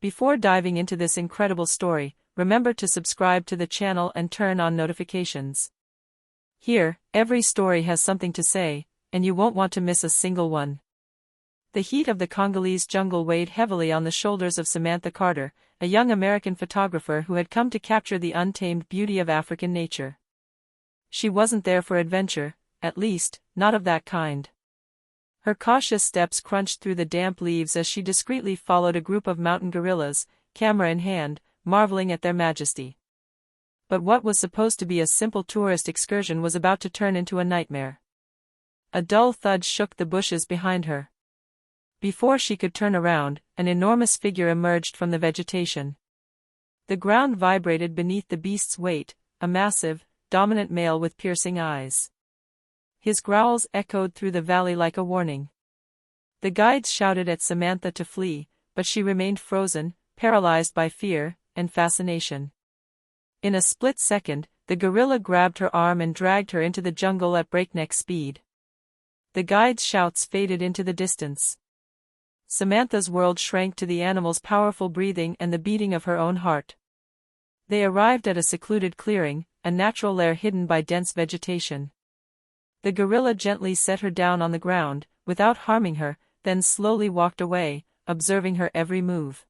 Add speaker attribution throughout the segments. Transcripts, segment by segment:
Speaker 1: Before diving into this incredible story, remember to subscribe to the channel and turn on notifications. Here, every story has something to say, and you won't want to miss a single one. The heat of the Congolese jungle weighed heavily on the shoulders of Samantha Carter, a young American photographer who had come to capture the untamed beauty of African nature. She wasn't there for adventure, at least, not of that kind. Her cautious steps crunched through the damp leaves as she discreetly followed a group of mountain gorillas, camera in hand, marveling at their majesty. But what was supposed to be a simple tourist excursion was about to turn into a nightmare. A dull thud shook the bushes behind her. Before she could turn around, an enormous figure emerged from the vegetation. The ground vibrated beneath the beast's weight, a massive, dominant male with piercing eyes. His growls echoed through the valley like a warning. The guides shouted at Samantha to flee, but she remained frozen, paralyzed by fear and fascination. In a split second, the gorilla grabbed her arm and dragged her into the jungle at breakneck speed. The guides' shouts faded into the distance. Samantha's world shrank to the animal's powerful breathing and the beating of her own heart. They arrived at a secluded clearing, a natural lair hidden by dense vegetation. The gorilla gently set her down on the ground, without harming her, then slowly walked away, observing her every move.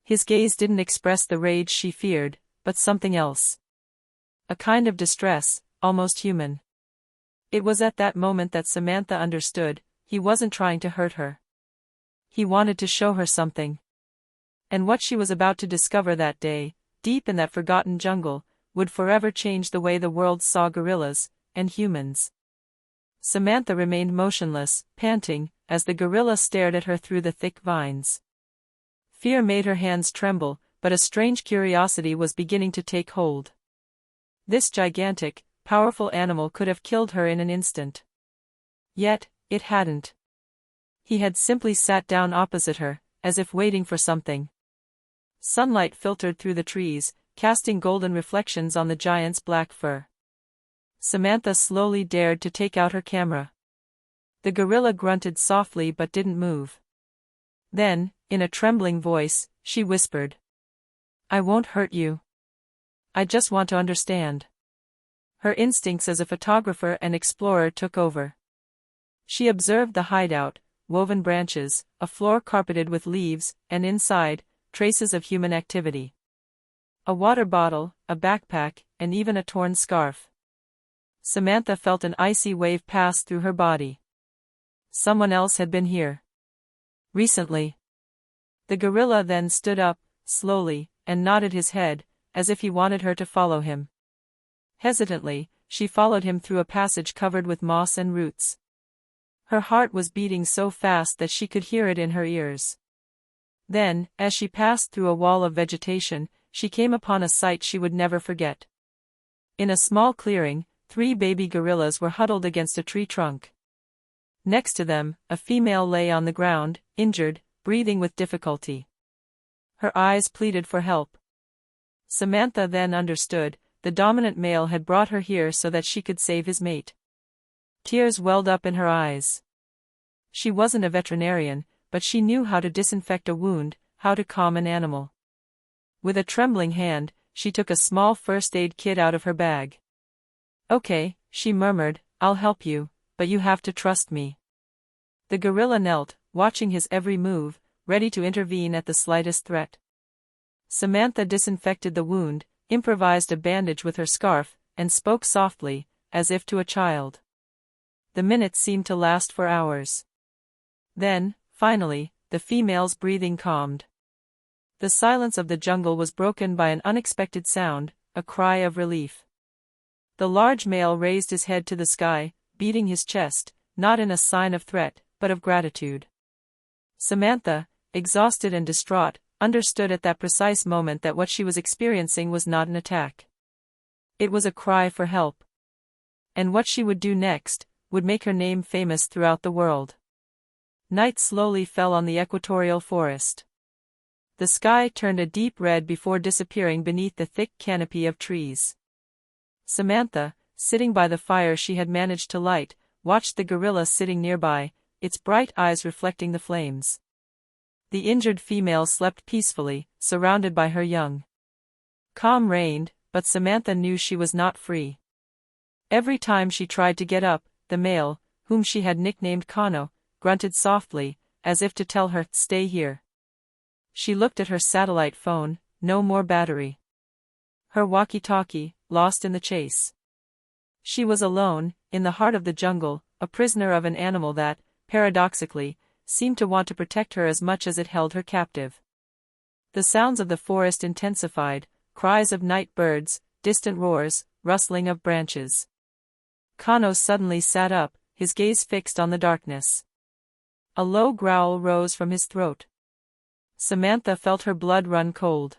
Speaker 1: His gaze didn't express the rage she feared, but something else. A kind of distress, almost human. It was at that moment that Samantha understood, he wasn't trying to hurt her. He wanted to show her something. And what she was about to discover that day, deep in that forgotten jungle, would forever change the way the world saw gorillas, and humans. Samantha remained motionless, panting, as the gorilla stared at her through the thick vines. Fear made her hands tremble, but a strange curiosity was beginning to take hold. This gigantic, powerful animal could have killed her in an instant. Yet, it hadn't. He had simply sat down opposite her, as if waiting for something. Sunlight filtered through the trees, casting golden reflections on the giant's black fur. Samantha slowly dared to take out her camera. The gorilla grunted softly but didn't move. Then, in a trembling voice, she whispered, "I won't hurt you. I just want to understand." Her instincts as a photographer and explorer took over. She observed the hideout, woven branches, a floor carpeted with leaves, and inside, traces of human activity. A water bottle, a backpack, and even a torn scarf. Samantha felt an icy wave pass through her body. Someone else had been here. Recently. The gorilla then stood up, slowly, and nodded his head, as if he wanted her to follow him. Hesitantly, she followed him through a passage covered with moss and roots. Her heart was beating so fast that she could hear it in her ears. Then, as she passed through a wall of vegetation, she came upon a sight she would never forget. In a small clearing, 3 baby gorillas were huddled against a tree trunk. Next to them, a female lay on the ground, injured, breathing with difficulty. Her eyes pleaded for help. Samantha then understood, the dominant male had brought her here so that she could save his mate. Tears welled up in her eyes. She wasn't a veterinarian, but she knew how to disinfect a wound, how to calm an animal. With a trembling hand, she took a small first aid kit out of her bag. "Okay," she murmured, "I'll help you, but you have to trust me." The gorilla knelt, watching his every move, ready to intervene at the slightest threat. Samantha disinfected the wound, improvised a bandage with her scarf, and spoke softly, as if to a child. The minutes seemed to last for hours. Then, finally, the female's breathing calmed. The silence of the jungle was broken by an unexpected sound, a cry of relief. The large male raised his head to the sky, beating his chest, not in a sign of threat, but of gratitude. Samantha, exhausted and distraught, understood at that precise moment that what she was experiencing was not an attack. It was a cry for help. And what she would do next would make her name famous throughout the world. Night slowly fell on the equatorial forest. The sky turned a deep red before disappearing beneath the thick canopy of trees. Samantha, sitting by the fire she had managed to light, watched the gorilla sitting nearby, its bright eyes reflecting the flames. The injured female slept peacefully, surrounded by her young. Calm reigned, but Samantha knew she was not free. Every time she tried to get up, the male, whom she had nicknamed Kano, grunted softly, as if to tell her, "Stay here." She looked at her satellite phone, no more battery. Her walkie-talkie, lost in the chase. She was alone, in the heart of the jungle, a prisoner of an animal that, paradoxically, seemed to want to protect her as much as it held her captive. The sounds of the forest intensified, cries of night birds, distant roars, rustling of branches. Kano suddenly sat up, his gaze fixed on the darkness. A low growl rose from his throat. Samantha felt her blood run cold.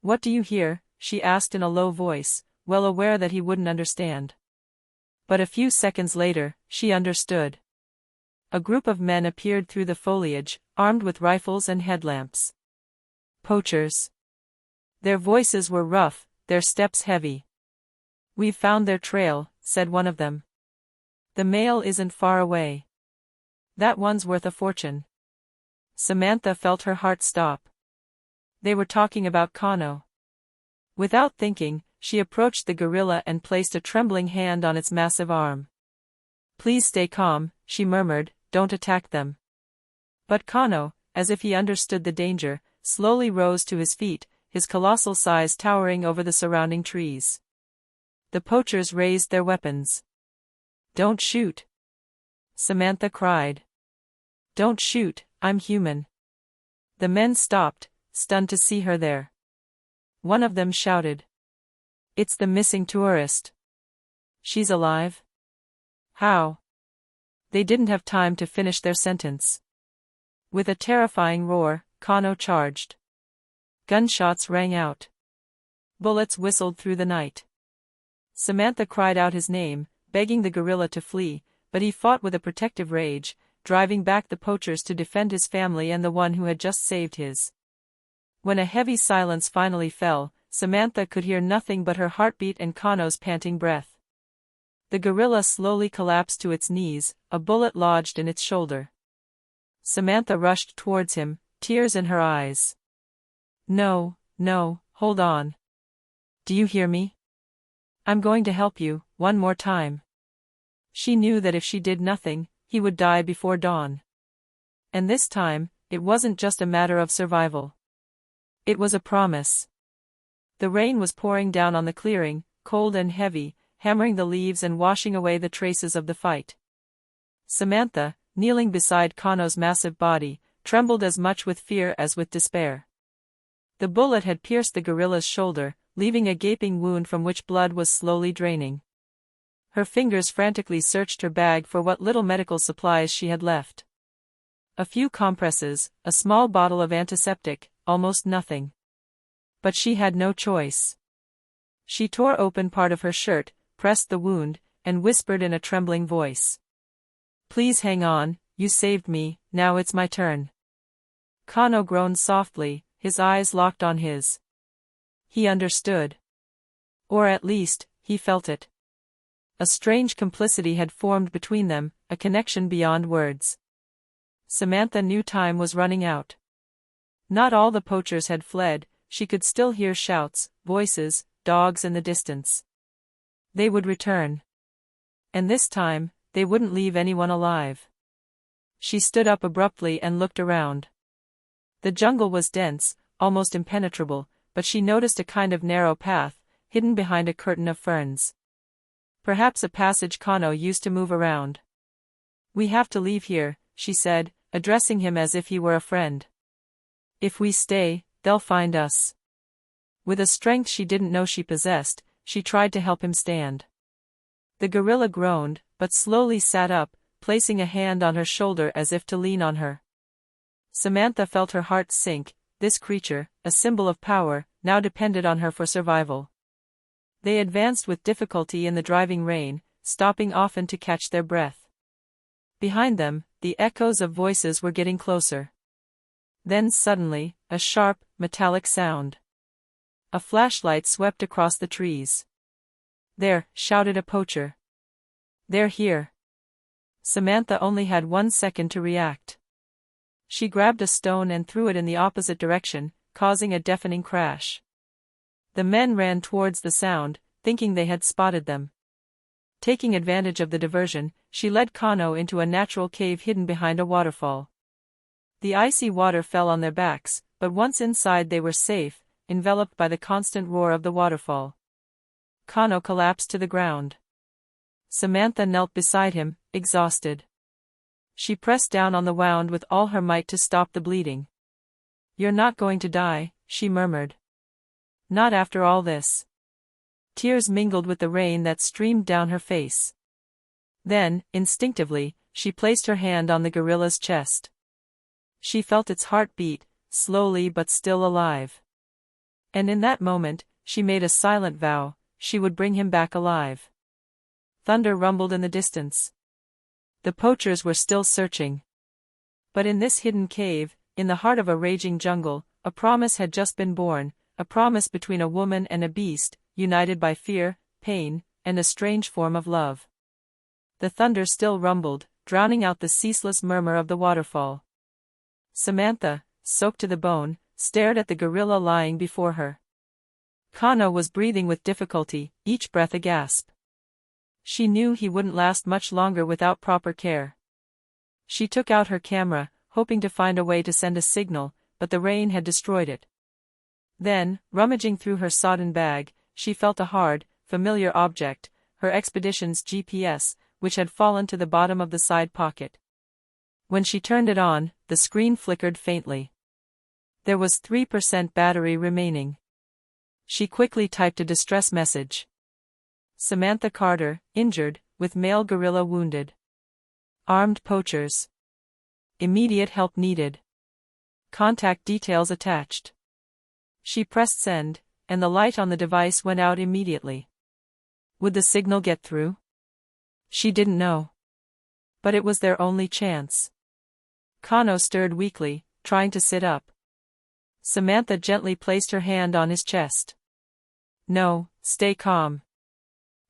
Speaker 1: "What do you hear?" she asked in a low voice, well aware that he wouldn't understand. But a few seconds later, she understood. A group of men appeared through the foliage, armed with rifles and headlamps. Poachers. Their voices were rough, their steps heavy. "We've found their trail," said one of them. "The male isn't far away. That one's worth a fortune." Samantha felt her heart stop. They were talking about Kano. Without thinking, she approached the gorilla and placed a trembling hand on its massive arm. "Please stay calm," she murmured, "don't attack them." But Kano, as if he understood the danger, slowly rose to his feet, his colossal size towering over the surrounding trees. The poachers raised their weapons. "Don't shoot!" Samantha cried. "Don't shoot, I'm human." The men stopped, stunned to see her there. One of them shouted. "It's the missing tourist. She's alive?" "How?" They didn't have time to finish their sentence. With a terrifying roar, Kano charged. Gunshots rang out. Bullets whistled through the night. Samantha cried out his name, begging the gorilla to flee, but he fought with a protective rage, driving back the poachers to defend his family and the one who had just saved his. When a heavy silence finally fell, Samantha could hear nothing but her heartbeat and Kano's panting breath. The gorilla slowly collapsed to its knees, a bullet lodged in its shoulder. Samantha rushed towards him, tears in her eyes. "No, no, hold on. Do you hear me? I'm going to help you, one more time." She knew that if she did nothing, he would die before dawn. And this time, it wasn't just a matter of survival. It was a promise. The rain was pouring down on the clearing, cold and heavy, hammering the leaves and washing away the traces of the fight. Samantha, kneeling beside Kano's massive body, trembled as much with fear as with despair. The bullet had pierced the gorilla's shoulder, leaving a gaping wound from which blood was slowly draining. Her fingers frantically searched her bag for what little medical supplies she had left. A few compresses, a small bottle of antiseptic, almost nothing. But she had no choice. She tore open part of her shirt, pressed the wound, and whispered in a trembling voice. "Please hang on, you saved me, now it's my turn." Kano groaned softly, his eyes locked on his. He understood. Or at least, he felt it. A strange complicity had formed between them, a connection beyond words. Samantha knew time was running out. Not all the poachers had fled, she could still hear shouts, voices, dogs in the distance. They would return. And this time, they wouldn't leave anyone alive. She stood up abruptly and looked around. The jungle was dense, almost impenetrable, but she noticed a kind of narrow path, hidden behind a curtain of ferns. Perhaps a passage Kano used to move around. "We have to leave here," she said, addressing him as if he were a friend. "If we stay, they'll find us." With a strength she didn't know she possessed, she tried to help him stand. The gorilla groaned, but slowly sat up, placing a hand on her shoulder as if to lean on her. Samantha felt her heart sink. This creature, a symbol of power, now depended on her for survival. They advanced with difficulty in the driving rain, stopping often to catch their breath. Behind them, the echoes of voices were getting closer. Then suddenly, a sharp, metallic sound. A flashlight swept across the trees. "There!" shouted a poacher. "They're here." Samantha only had 1 second to react. She grabbed a stone and threw it in the opposite direction, causing a deafening crash. The men ran towards the sound, thinking they had spotted them. Taking advantage of the diversion, she led Kano into a natural cave hidden behind a waterfall. The icy water fell on their backs, but once inside they were safe, enveloped by the constant roar of the waterfall. Kano collapsed to the ground. Samantha knelt beside him, exhausted. She pressed down on the wound with all her might to stop the bleeding. "You're not going to die," she murmured. "Not after all this." Tears mingled with the rain that streamed down her face. Then, instinctively, she placed her hand on the gorilla's chest. She felt its heart beat, slowly but still alive. And in that moment, she made a silent vow: she would bring him back alive. Thunder rumbled in the distance. The poachers were still searching. But in this hidden cave, in the heart of a raging jungle, a promise had just been born, a promise between a woman and a beast, united by fear, pain, and a strange form of love. The thunder still rumbled, drowning out the ceaseless murmur of the waterfall. Samantha, soaked to the bone, stared at the gorilla lying before her. Kano was breathing with difficulty, each breath a gasp. She knew he wouldn't last much longer without proper care. She took out her camera, hoping to find a way to send a signal, but the rain had destroyed it. Then, rummaging through her sodden bag, she felt a hard, familiar object, her expedition's GPS, which had fallen to the bottom of the side pocket. When she turned it on, the screen flickered faintly. There was 3% battery remaining. She quickly typed a distress message. Samantha Carter, injured, with male gorilla wounded. Armed poachers. Immediate help needed. Contact details attached. She pressed send, and the light on the device went out immediately. Would the signal get through? She didn't know. But it was their only chance. Kano stirred weakly, trying to sit up. Samantha gently placed her hand on his chest. "No, stay calm.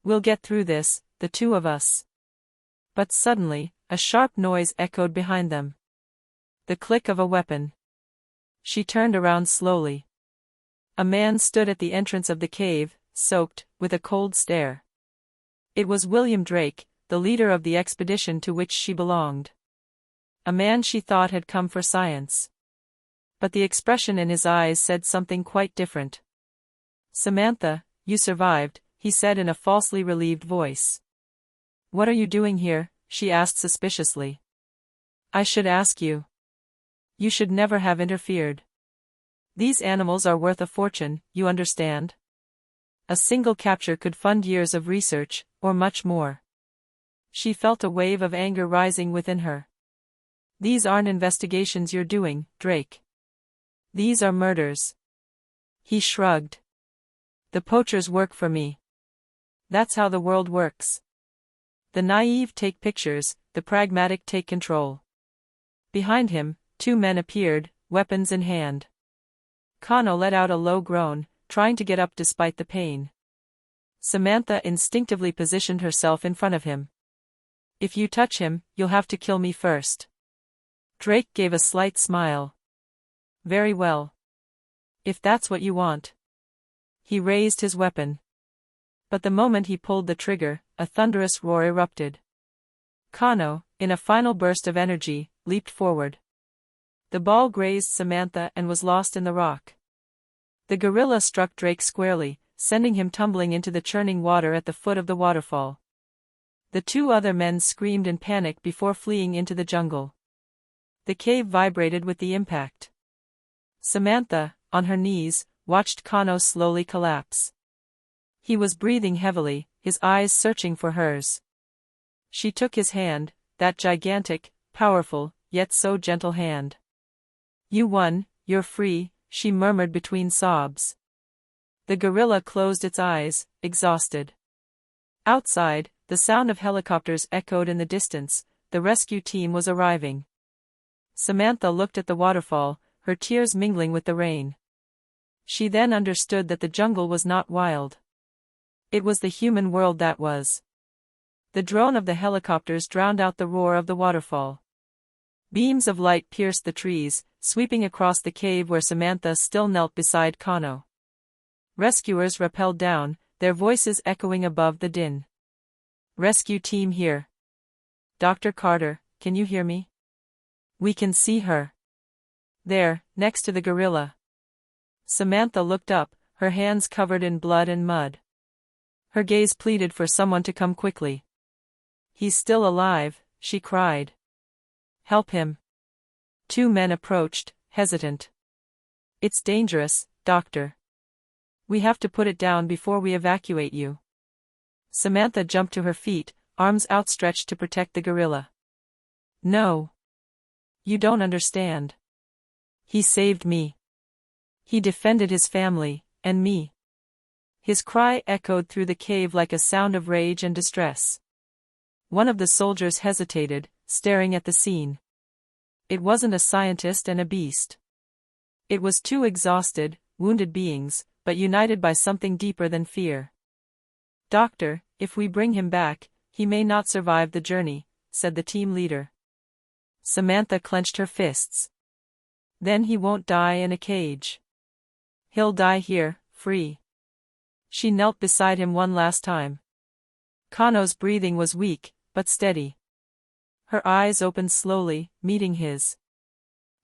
Speaker 1: We'll get through this, the two of us." But suddenly, a sharp noise echoed behind them. The click of a weapon. She turned around slowly. A man stood at the entrance of the cave, soaked, with a cold stare. It was William Drake, the leader of the expedition to which she belonged. A man she thought had come for science. But the expression in his eyes said something quite different. "Samantha, you survived," he said in a falsely relieved voice. "What are you doing here?" she asked suspiciously. "I should ask you. You should never have interfered. These animals are worth a fortune, you understand? A single capture could fund years of research, or much more." She felt a wave of anger rising within her. "These aren't investigations you're doing, Drake. These are murders." He shrugged. "The poachers work for me. That's how the world works. The naive take pictures, the pragmatic take control." Behind him, two men appeared, weapons in hand. Kano let out a low groan, trying to get up despite the pain. Samantha instinctively positioned herself in front of him. "If you touch him, you'll have to kill me first." Drake gave a slight smile. "Very well. If that's what you want." He raised his weapon. But the moment he pulled the trigger, a thunderous roar erupted. Kano, in a final burst of energy, leaped forward. The ball grazed Samantha and was lost in the rock. The gorilla struck Drake squarely, sending him tumbling into the churning water at the foot of the waterfall. The two other men screamed in panic before fleeing into the jungle. The cave vibrated with the impact. Samantha, on her knees, watched Kano slowly collapse. He was breathing heavily, his eyes searching for hers. She took his hand, that gigantic, powerful, yet so gentle hand. "You won, you're free," she murmured between sobs. The gorilla closed its eyes, exhausted. Outside, the sound of helicopters echoed in the distance. The rescue team was arriving. Samantha looked at the waterfall, her tears mingling with the rain. She then understood that the jungle was not wild. It was the human world that was. The drone of the helicopters drowned out the roar of the waterfall. Beams of light pierced the trees, sweeping across the cave where Samantha still knelt beside Kano. Rescuers rappelled down, their voices echoing above the din. "Rescue team here. Dr. Carter, can you hear me? We can see her. There, next to the gorilla." Samantha looked up, her hands covered in blood and mud. Her gaze pleaded for someone to come quickly. "He's still alive," she cried. "Help him." Two men approached, hesitant. "It's dangerous, doctor. We have to put it down before we evacuate you." Samantha jumped to her feet, arms outstretched to protect the gorilla. "No. You don't understand. He saved me. He defended his family, and me." His cry echoed through the cave like a sound of rage and distress. One of the soldiers hesitated, staring at the scene. It wasn't a scientist and a beast. It was two exhausted, wounded beings, but united by something deeper than fear. "Doctor, if we bring him back, he may not survive the journey," said the team leader. Samantha clenched her fists. "Then he won't die in a cage. He'll die here, free." She knelt beside him one last time. Kano's breathing was weak, but steady. Her eyes opened slowly, meeting his.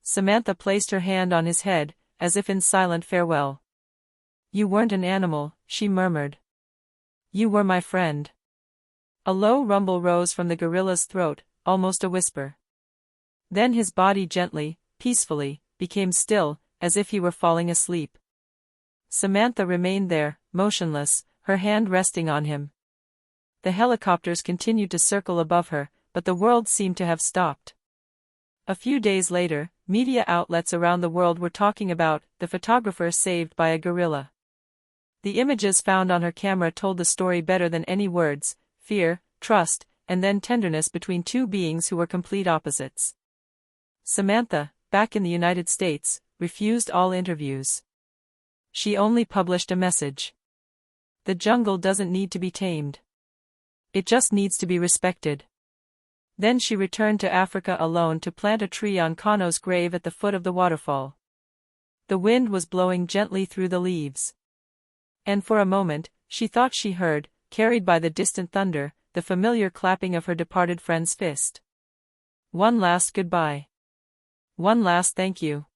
Speaker 1: Samantha placed her hand on his head, as if in silent farewell. "You weren't an animal," she murmured. "You were my friend." A low rumble rose from the gorilla's throat, almost a whisper. Then his body gently, peacefully, became still, as if he were falling asleep. Samantha remained there, motionless, her hand resting on him. The helicopters continued to circle above her, but the world seemed to have stopped. A few days later, media outlets around the world were talking about the photographer saved by a gorilla. The images found on her camera told the story better than any words: fear, trust, and then tenderness between two beings who were complete opposites. Samantha, back in the United States, refused all interviews. She only published a message. The jungle doesn't need to be tamed. It just needs to be respected. Then she returned to Africa alone to plant a tree on Kano's grave at the foot of the waterfall. The wind was blowing gently through the leaves. And for a moment, she thought she heard, carried by the distant thunder, the familiar clapping of her departed friend's fist. One last goodbye. One last thank you.